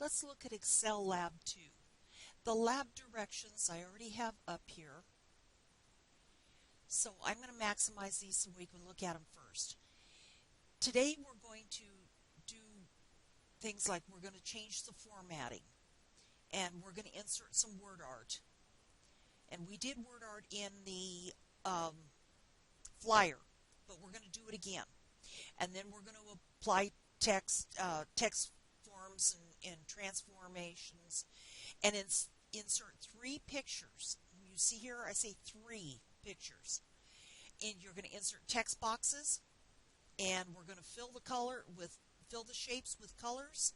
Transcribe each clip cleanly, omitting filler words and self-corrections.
Let's look at Excel Lab 2. The lab directions I already have up here. So I'm going to maximize these so we can look at them first. Today we're going to do things like we're going to change the formatting and we're going to insert some word art. And we did word art in the flyer, but we're going to do it again. And then we're going to apply text forms and transformations and insert 3 pictures. You see here I say 3 pictures. And you're going to insert text boxes, and we're going to fill the shapes with colors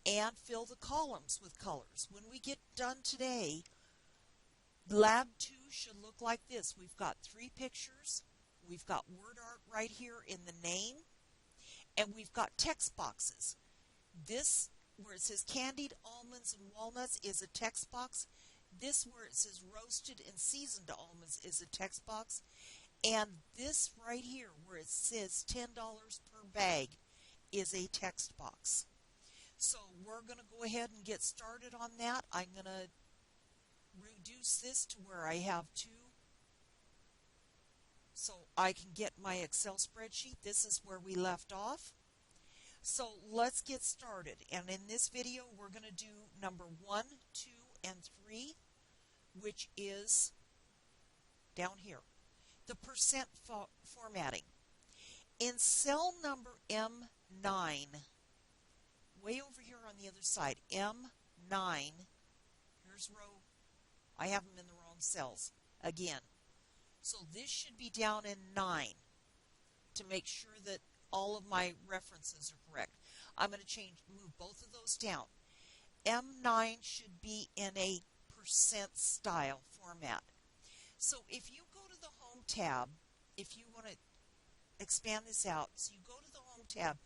and fill the columns with colors. When we get done today, Lab 2 should look like this. We've got 3 pictures, we've got word art right here in the name, and we've got text boxes. This, where it says candied almonds and walnuts, is a text box. This, where it says roasted and seasoned almonds, is a text box. And this right here, where it says $10 per bag, is a text box. So we're going to go ahead and get started on that. I'm going to reduce this to where I have 2 so I can get my Excel spreadsheet. This is where we left off. So let's get started. And in this video, we're going to do number 1, 2, and 3, which is down here, the percent formatting. In cell number M9, way over here on the other side, M9, here's row, I have them in the wrong cells again. So this should be down in 9 to make sure that all of my references are correct. I'm going to move both of those down. M9 should be in a percent style format. So if you go to the Home tab, if you want to expand this out, so you go to the Home tab,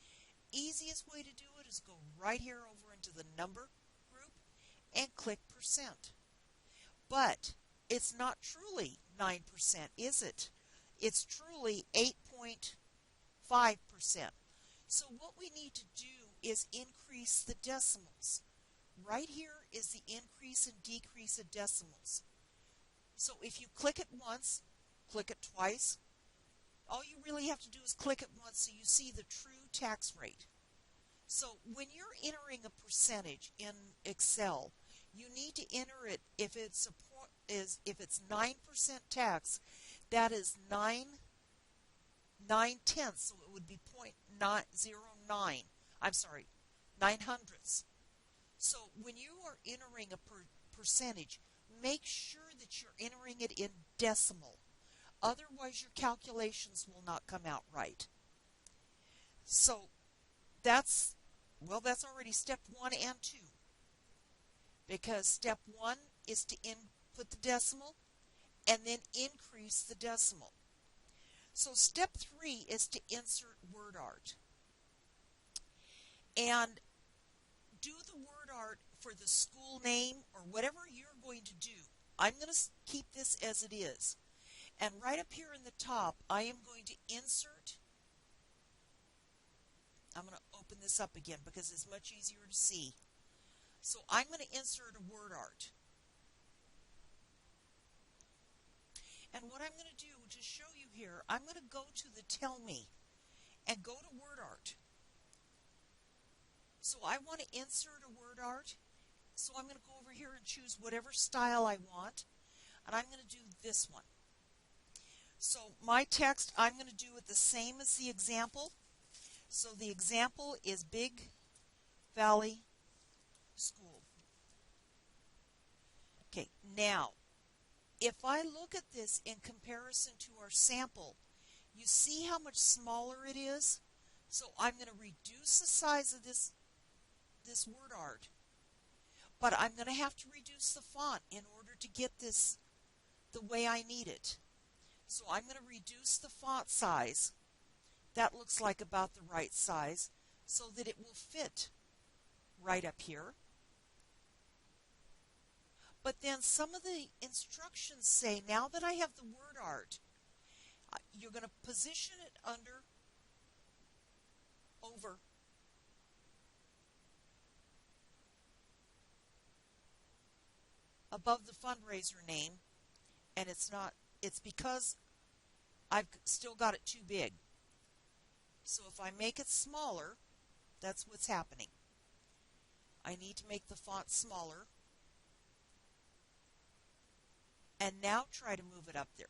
easiest way to do it is go right here over into the number group and click percent. But it's not truly 9%, is it? It's truly 8.5%. So what we need to do is increase the decimals. Right here is the increase and decrease of decimals. So if you click it once, click it twice, all you really have to do is click it once so you see the true tax rate. So when you're entering a percentage in Excel, you need to enter it if it's 9% tax, that is 9/10, so it would be 0.909. I'm sorry, 9/100. So when you are entering a percentage, make sure that you're entering it in decimal. Otherwise, your calculations will not come out right. So that's already step 1 and 2. Because step 1 is to input the decimal and then increase the decimal. So step 3 is to insert word art. And do the word art for the school name or whatever you're going to do. I'm going to keep this as it is. And right up here in the top, I am going to insert. I'm going to open this up again because it's much easier to see. So I'm going to insert a word art. And what I'm going to do to show you here, I'm going to go to the Tell Me and go to word art. So I want to insert a word art. So I'm going to go over here and choose whatever style I want. And I'm going to do this one. So my text, I'm going to do it the same as the example. So the example is Big Valley School. Okay, now, if I look at this in comparison to our sample, you see how much smaller it is? So I'm going to reduce the size of this word art, but I'm going to have to reduce the font in order to get this the way I need it. So I'm going to reduce the font size. That looks like about the right size so that it will fit right up here. But then some of the instructions say, now that I have the word art, you're going to position it over above the fundraiser name, and it's because I've still got it too big. So if I make it smaller, that's what's happening. I need to make the font smaller. And now try to move it up there.